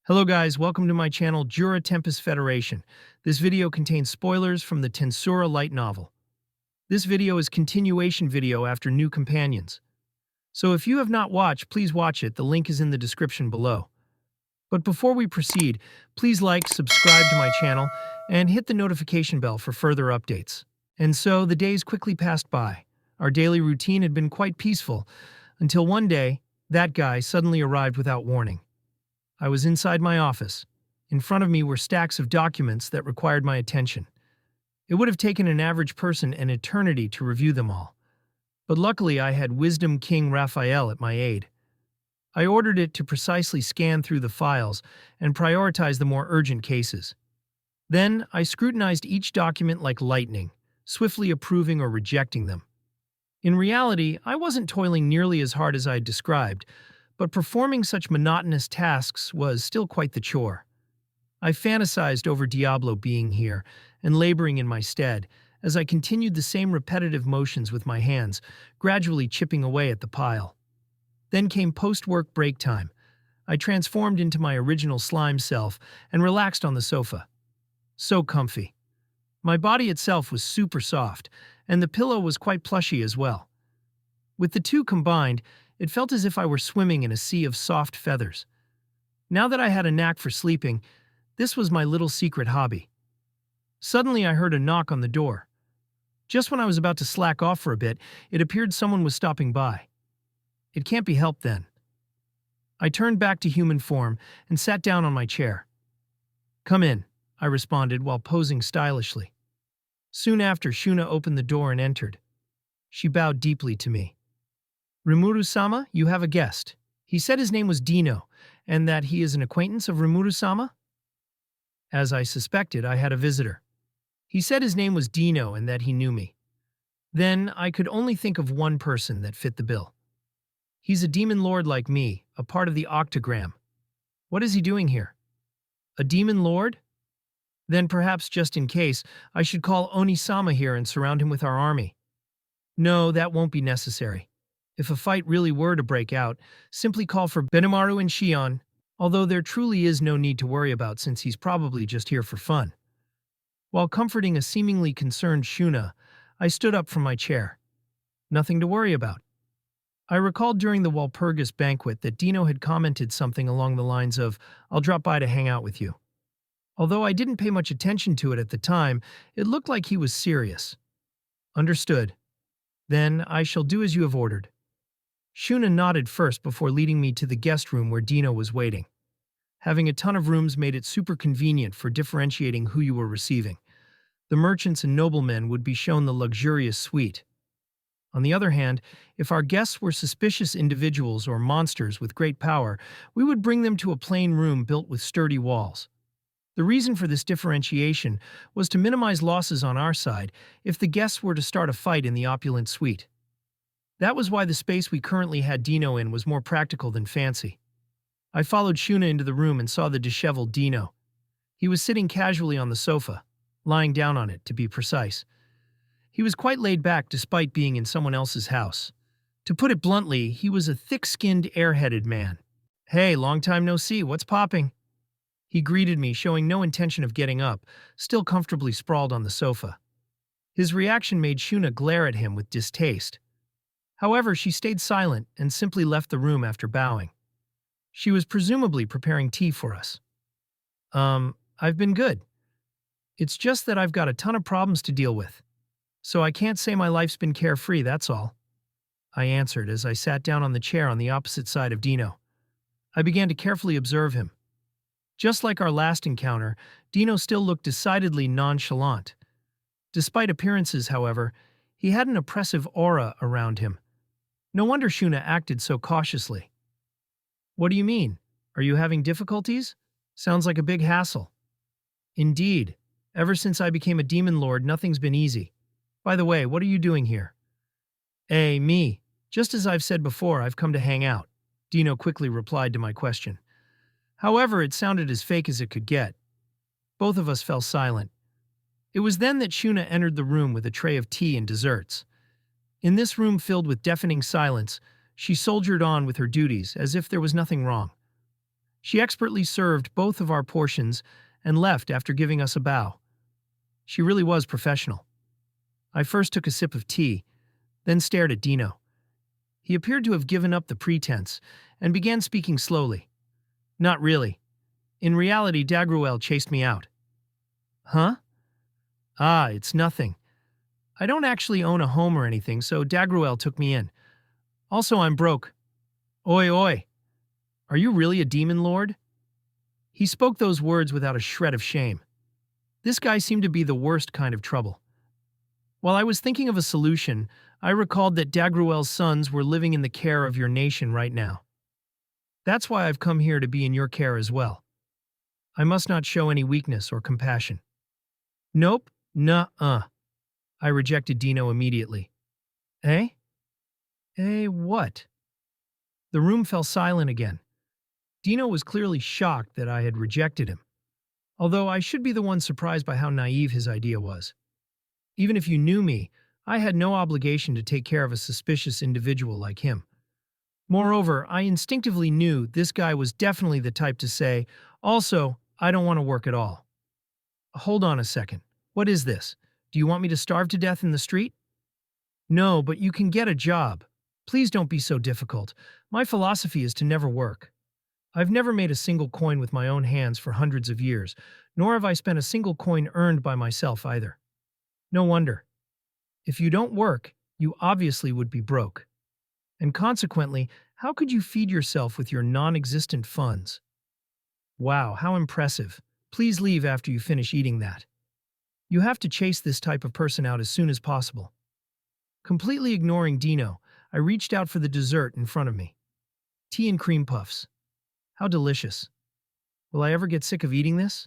Hello guys, welcome to my channel Jura Tempest Federation. This video contains spoilers from the Tensura light novel. This video is continuation video after New Companions. So if you have not watched, please watch it, the link is in the description below. But before we proceed, please like, subscribe to my channel, and hit the notification bell for further updates. And so the days quickly passed by. Our daily routine had been quite peaceful, until one day, that guy suddenly arrived without warning. I was inside my office. In front of me were stacks of documents that required my attention. It would have taken an average person an eternity to review them all. But luckily I had Wisdom King Raphael at my aid. I ordered it to precisely scan through the files and prioritize the more urgent cases. Then I scrutinized each document like lightning, swiftly approving or rejecting them. In reality, I wasn't toiling nearly as hard as I had described, but performing such monotonous tasks was still quite the chore. I fantasized over Diablo being here and laboring in my stead as I continued the same repetitive motions with my hands, gradually chipping away at the pile. Then came post-work break time. I transformed into my original slime self and relaxed on the sofa. So comfy. My body itself was super soft, and the pillow was quite plushy as well. With the two combined, it felt as if I were swimming in a sea of soft feathers. Now that I had a knack for sleeping, this was my little secret hobby. Suddenly I heard a knock on the door. Just when I was about to slack off for a bit, it appeared someone was stopping by. It can't be helped then. I turned back to human form and sat down on my chair. "Come in," I responded while posing stylishly. Soon after, Shuna opened the door and entered. She bowed deeply to me. "Rimuru-sama, you have a guest. He said his name was Dino, and that he is an acquaintance of Rimuru-sama?" As I suspected, I had a visitor. He said his name was Dino and that he knew me. Then I could only think of one person that fit the bill. He's a demon lord like me, a part of the octagram. What is he doing here? A demon lord? Then perhaps, just in case, I should call Oni-sama here and surround him with our army. No, that won't be necessary. If a fight really were to break out, simply call for Benimaru and Shion, although there truly is no need to worry about since he's probably just here for fun. While comforting a seemingly concerned Shuna, I stood up from my chair. Nothing to worry about. I recalled during the Walpurgis banquet that Dino had commented something along the lines of, "I'll drop by to hang out with you." Although I didn't pay much attention to it at the time, it looked like he was serious. Understood. Then I shall do as you have ordered. Shuna nodded first before leading me to the guest room where Dino was waiting. Having a ton of rooms made it super convenient for differentiating who you were receiving. The merchants and noblemen would be shown the luxurious suite. On the other hand, if our guests were suspicious individuals or monsters with great power, we would bring them to a plain room built with sturdy walls. The reason for this differentiation was to minimize losses on our side if the guests were to start a fight in the opulent suite. That was why the space we currently had Dino in was more practical than fancy. I followed Shuna into the room and saw the disheveled Dino. He was sitting casually on the sofa, lying down on it, to be precise. He was quite laid back despite being in someone else's house. To put it bluntly, he was a thick-skinned, airheaded man. "Hey, long time no see, what's popping?" He greeted me, showing no intention of getting up, still comfortably sprawled on the sofa. His reaction made Shuna glare at him with distaste. However, she stayed silent and simply left the room after bowing. She was presumably preparing tea for us. I've been good. It's just that I've got a ton of problems to deal with. So I can't say my life's been carefree, that's all," I answered as I sat down on the chair on the opposite side of Dino. I began to carefully observe him. Just like our last encounter, Dino still looked decidedly nonchalant. Despite appearances, however, he had an oppressive aura around him. No wonder Shuna acted so cautiously. "What do you mean? Are you having difficulties? Sounds like a big hassle." "Indeed. Ever since I became a demon lord, nothing's been easy. By the way, what are you doing here?" Me. Just as I've said before, I've come to hang out," Dino quickly replied to my question. However, it sounded as fake as it could get. Both of us fell silent. It was then that Shuna entered the room with a tray of tea and desserts. In this room filled with deafening silence, she soldiered on with her duties as if there was nothing wrong. She expertly served both of our portions and left after giving us a bow. She really was professional. I first took a sip of tea, then stared at Dino. He appeared to have given up the pretense and began speaking slowly. Not really. In reality, Dagruel chased me out. Huh? Ah, it's nothing. I don't actually own a home or anything, so Dagruel took me in. Also, I'm broke. Oi, oi. Are you really a demon lord? He spoke those words without a shred of shame. This guy seemed to be the worst kind of trouble. While I was thinking of a solution, I recalled that Dagruel's sons were living in the care of your nation right now. That's why I've come here to be in your care as well. I must not show any weakness or compassion. Nope, nuh-uh. I rejected Dino immediately. Eh? Eh, what? The room fell silent again. Dino was clearly shocked that I had rejected him, although I should be the one surprised by how naive his idea was. Even if you knew me, I had no obligation to take care of a suspicious individual like him. Moreover, I instinctively knew this guy was definitely the type to say, also, I don't want to work at all. Hold on a second. What is this? Do you want me to starve to death in the street? No, but you can get a job. Please don't be so difficult. My philosophy is to never work. I've never made a single coin with my own hands for hundreds of years, nor have I spent a single coin earned by myself either. No wonder. If you don't work, you obviously would be broke. And consequently, how could you feed yourself with your non-existent funds? Wow, how impressive. Please leave after you finish eating that. You have to chase this type of person out as soon as possible. Completely ignoring Dino, I reached out for the dessert in front of me. Tea and cream puffs. How delicious. Will I ever get sick of eating this?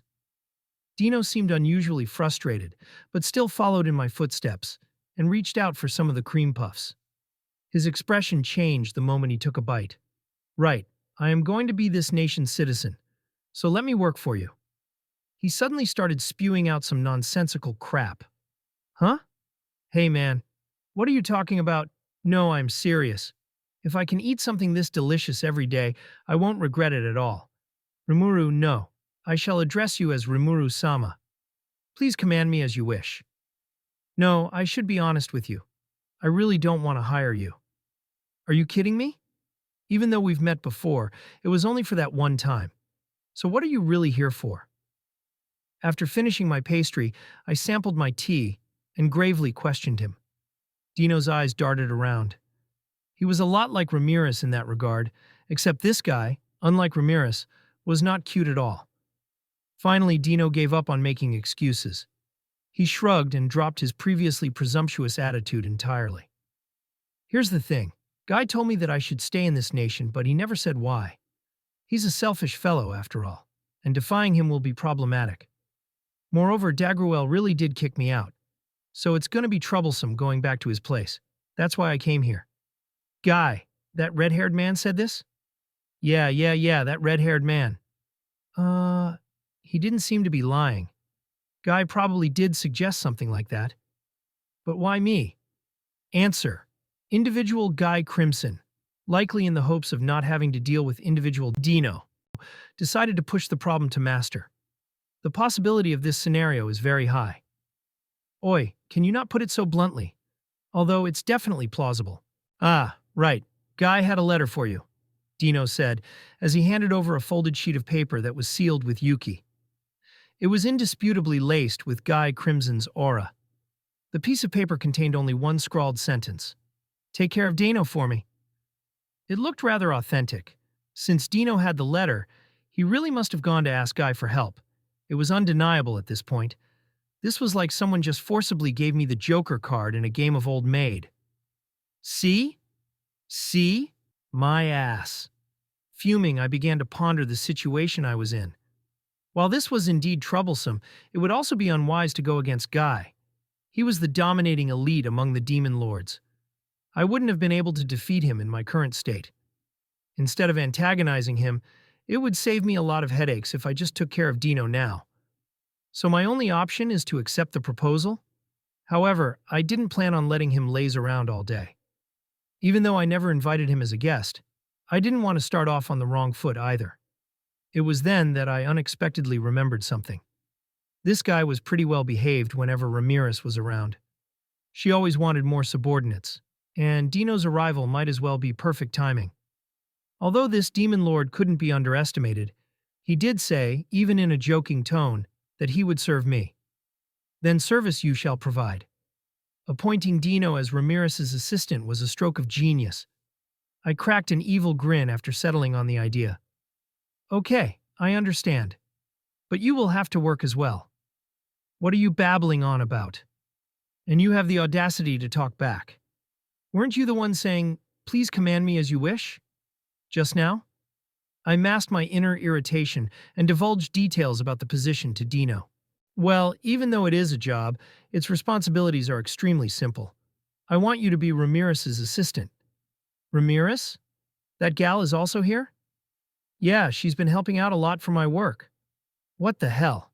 Dino seemed unusually frustrated, but still followed in my footsteps and reached out for some of the cream puffs. His expression changed the moment he took a bite. Right, I am going to be this nation's citizen, so let me work for you. He suddenly started spewing out some nonsensical crap. Huh? Hey man, what are you talking about? No, I'm serious. If I can eat something this delicious every day, I won't regret it at all. Rimuru, no. I shall address you as Rimuru-sama. Please command me as you wish. No, I should be honest with you. I really don't want to hire you. Are you kidding me? Even though we've met before, it was only for that one time. So what are you really here for? After finishing my pastry, I sampled my tea and gravely questioned him. Dino's eyes darted around. He was a lot like Ramirez in that regard, except this guy, unlike Ramirez, was not cute at all. Finally, Dino gave up on making excuses. He shrugged and dropped his previously presumptuous attitude entirely. Here's the thing. Guy told me that I should stay in this nation, but he never said why. He's a selfish fellow, after all, and defying him will be problematic. Moreover, Dagruel really did kick me out, so it's going to be troublesome going back to his place. That's why I came here. Guy, that red-haired man said this? Yeah, that red-haired man. He didn't seem to be lying. Guy probably did suggest something like that. But why me? Answer. Individual Guy Crimson, likely in the hopes of not having to deal with individual Dino, decided to push the problem to Master. The possibility of this scenario is very high. Oi, can you not put it so bluntly? Although it's definitely plausible. Ah, right. Guy had a letter for you, Dino said, as he handed over a folded sheet of paper that was sealed with Yuki. It was indisputably laced with Guy Crimson's aura. The piece of paper contained only one scrawled sentence. Take care of Dino for me. It looked rather authentic. Since Dino had the letter, he really must have gone to ask Guy for help. It was undeniable at this point. This was like someone just forcibly gave me the Joker card in a game of Old Maid. See? See? My ass. Fuming, I began to ponder the situation I was in. While this was indeed troublesome, it would also be unwise to go against Guy. He was the dominating elite among the demon lords. I wouldn't have been able to defeat him in my current state. Instead of antagonizing him, it would save me a lot of headaches if I just took care of Dino now. So my only option is to accept the proposal? However, I didn't plan on letting him laze around all day. Even though I never invited him as a guest, I didn't want to start off on the wrong foot either. It was then that I unexpectedly remembered something. This guy was pretty well behaved whenever Ramirez was around. She always wanted more subordinates, and Dino's arrival might as well be perfect timing. Although this demon lord couldn't be underestimated, he did say, even in a joking tone, that he would serve me. Then service you shall provide. Appointing Dino as Ramirez's assistant was a stroke of genius. I cracked an evil grin after settling on the idea. Okay, I understand. But you will have to work as well. What are you babbling on about? And you have the audacity to talk back. Weren't you the one saying, please command me as you wish? Just now? I masked my inner irritation and divulged details about the position to Dino. Well, even though it is a job, its responsibilities are extremely simple. I want you to be Ramirez's assistant. Ramirez? That gal is also here? Yeah, she's been helping out a lot for my work. What the hell?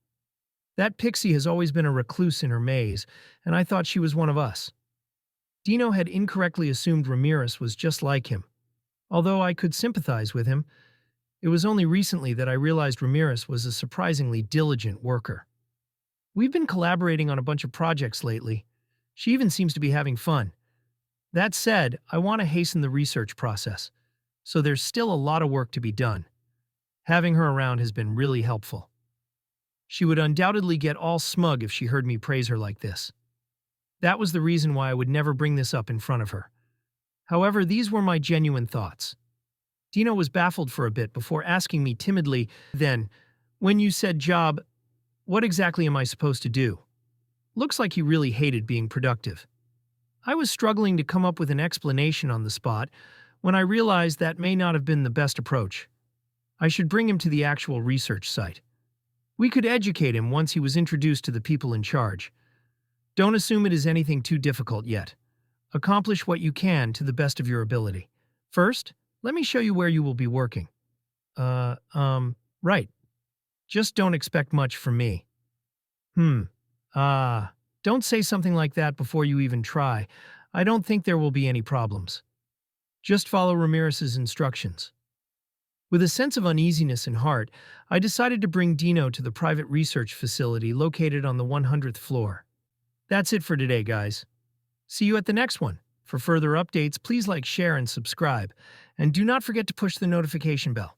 That pixie has always been a recluse in her maze, and I thought she was one of us. Dino had incorrectly assumed Ramirez was just like him. Although I could sympathize with him, it was only recently that I realized Ramirez was a surprisingly diligent worker. We've been collaborating on a bunch of projects lately. She even seems to be having fun. That said, I want to hasten the research process, so there's still a lot of work to be done. Having her around has been really helpful. She would undoubtedly get all smug if she heard me praise her like this. That was the reason why I would never bring this up in front of her. However, these were my genuine thoughts. Dino was baffled for a bit before asking me timidly, then, when you said job, what exactly am I supposed to do? Looks like he really hated being productive. I was struggling to come up with an explanation on the spot when I realized that may not have been the best approach. I should bring him to the actual research site. We could educate him once he was introduced to the people in charge. Don't assume it is anything too difficult yet. Accomplish what you can to the best of your ability. First, let me show you where you will be working. Right. Just don't expect much from me. Don't say something like that before you even try. I don't think there will be any problems. Just follow Ramirez's instructions. With a sense of uneasiness in heart, I decided to bring Dino to the private research facility located on the 100th floor. That's it for today, guys. See you at the next one. For further updates, please like, share, and subscribe. And do not forget to push the notification bell.